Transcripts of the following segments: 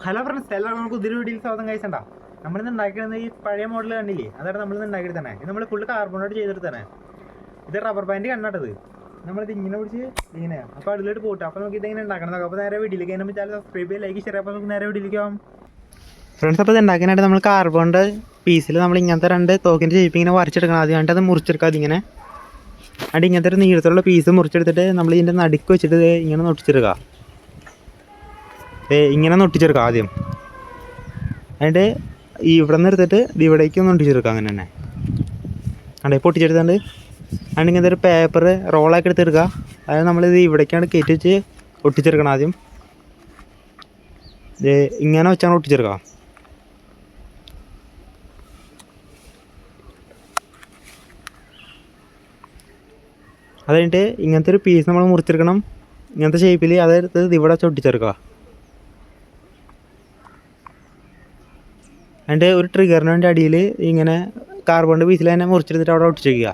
Hello friends, എല്ലാവർക്കും നമുക്ക് പുതിയൊരു വീഡിയോയിൽ സ്വാഗതം. കഴിച്ചണ്ട നമ്മളിന്ന് ഉണ്ടാക്കിയത് ഈ പഴയ മോഡൽ കണ്ടില്ലേ, അതാണ് നമ്മളിന്ന് ഉണ്ടാക്കിയത് തന്നെ. ഇത് നമ്മൾ ഫുള്ള് കാർബണോട് ചെയ്തിട്ട് തന്നെ. ഇത് റബ്ബർ ബാൻഡ് കണ്ണാട്ടത്. നമ്മളിത് ഇങ്ങനെ പിടിച്ച് ഇങ്ങനെ അപ്പോൾ അതിലോട്ട് പോട്ടെ. അപ്പോൾ നമുക്ക് ഇതെങ്ങനെ ഉണ്ടാക്കണം നോക്കാം. അപ്പോൾ നേരെ വീഡിയോയിലേക്ക് അതിനെ വെച്ചാൽ സബ്സ്ക്രൈബ് ചെയ്യുക, ലൈക്ക് ഷെയർ. അപ്പോൾ നമുക്ക് നേരെ വീഡിയോയിലേക്ക് പോകാം ഫ്രണ്ട്സ്. അപ്പോൾ ഇത് ഉണ്ടാക്കാനായിട്ട് നമ്മൾ കാർബണിൻ്റെ പീസിൽ നമ്മൾ ഇങ്ങനത്തെ രണ്ട് തോക്കിൻ്റെ ഷേപ്പ് ഇങ്ങനെ വരച്ചെടുക്കണം. ആദ്യമായിട്ട് അത് മുറിച്ചെടുക്കാം. അതിങ്ങനെ അടി ഇങ്ങനത്തെ ഒരു നീളത്തിലുള്ള പീസ് മുറിച്ചെടുത്തിട്ട് നമ്മൾ ഇതിൻ്റെ നടുക്ക് വെച്ചിട്ട് ഇങ്ങനെ നൊട്ടിച്ചെടുക്കുക. ഇങ്ങനെ നൊട്ടിച്ചെടുക്കുക ആദ്യം. അതിൻ്റെ ഇവിടെ നിന്ന് എടുത്തിട്ട് ഇവിടേക്ക് നൊട്ടിച്ചെടുക്കുക. അങ്ങനെ തന്നെ അവിടെ പൊട്ടിച്ചെടുത്തുകൊണ്ട് അതിന് ഇങ്ങനത്തെ ഒരു പേപ്പർ റോളാക്കി എടുത്തെടുക്കുക. അതായത് നമ്മളിത് ഇവിടേക്കാണ് കയറ്റി വെച്ച് ഒട്ടിച്ചെടുക്കണം. ആദ്യം ഇങ്ങനെ വെച്ചാണ് ഒട്ടിച്ചെടുക്കുക. അത് കഴിഞ്ഞിട്ട് ഇങ്ങനത്തെ ഒരു പീസ് നമ്മൾ മുറിച്ചെടുക്കണം. ഇങ്ങനത്തെ ഷേപ്പിൽ അതെടുത്ത് ഇവിടെ വെച്ച് ഒട്ടിച്ചെടുക്കുക. അതിൻ്റെ ഒരു ട്രിഗറിന് വേണ്ടി അടിയിൽ ഇങ്ങനെ കാർബണിൻ്റെ പീസിൽ തന്നെ മുറിച്ചെടുത്തിട്ട് അവിടെ ഒട്ടിച്ച് വയ്ക്കുക.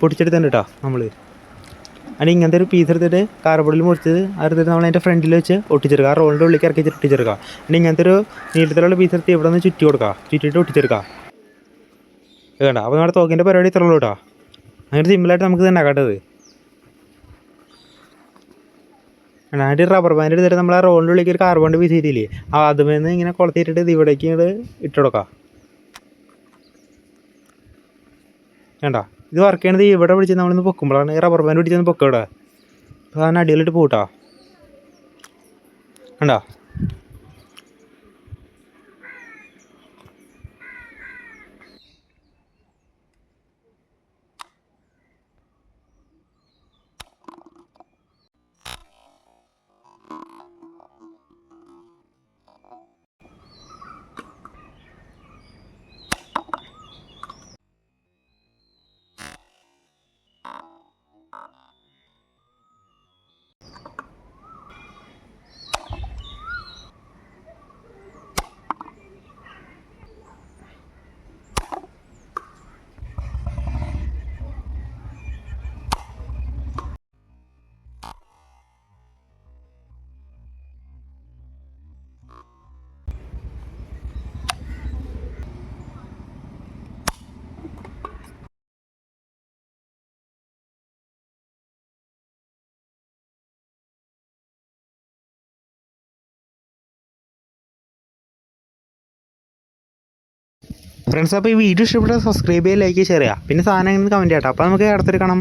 പൊട്ടിച്ചെടുത്തിട്ടുണ്ട് കേട്ടോ. നമ്മൾ അതിന് ഇങ്ങനത്തെ ഒരു പീസ് എടുത്തിട്ട് കാർബണിൽ മുറിച്ചത് അതെടുത്തിട്ട് നമ്മൾ അതിൻ്റെ ഫ്രണ്ടിൽ വെച്ച് ഒട്ടിച്ചെടുക്കുക. ആ റോളിൻ്റെ ഉള്ളിലേക്ക് ഇറക്കി വെച്ചിട്ട് ഒട്ടിച്ചെടുക്കുക. പിന്നെ ഇങ്ങനത്തെ ഒരു നീളത്തിലുള്ള പീസ് എടുത്ത് ഇവിടെ നിന്ന് ചുറ്റി കൊടുക്കുക. ചുറ്റിയിട്ട് ഒട്ടിച്ചെടുക്കുക. കേട്ടോ. അപ്പോൾ നമ്മുടെ തോക്കിൻ്റെ പരിപാടി ഇത്രയുള്ളൂ കേട്ടോ. അങ്ങനെ സിമ്പിളായിട്ട് നമുക്ക് ഇത് ഉണ്ടാക്കാട്ടത്. അതിൻ്റെ റബ്ബർ ബാൻഡ് എടുത്തിട്ട് നമ്മൾ ആ റോളിൻ്റെ ഉള്ളിലേക്ക് ഒരു കാർബണിൻ്റെ പീസ് ചെയ്തില്ലേ, അതുമേന്ന് ഇങ്ങനെ കൊളത്തിയിട്ടിട്ട് ഇത് ഇവിടേക്ക് ഇങ്ങോട്ട് ഇട്ട് കൊടുക്കാം. വേണ്ട, ഇത് വർക്ക് ചെയ്യണത് ഇവിടെ പിടിച്ച് നമ്മളിന്ന് പൊക്കുമ്പോഴാണ്. ഈ റബ്ബർ ബാൻഡ് പിടിച്ചൊന്ന് പൊക്കുക ഇവിടെ. അപ്പോൾ അതിന് അടിയിലിട്ട് പോട്ടാ. വേണ്ട, ഫ്രണ്ട്സ്. അപ്പോൾ ഈ വീഡിയോ ഇഷ്ടപ്പെട്ടാൽ സബ്സ്ക്രൈബ് ചെയ്യുക, ലൈക്ക് ഷെയർ ചെയ്യുക. പിന്നെ സാധനം കമൻറ്റ് ചെയ്യട്ടോ. അപ്പോൾ നമുക്ക് അടുത്തൊരു കാണാം.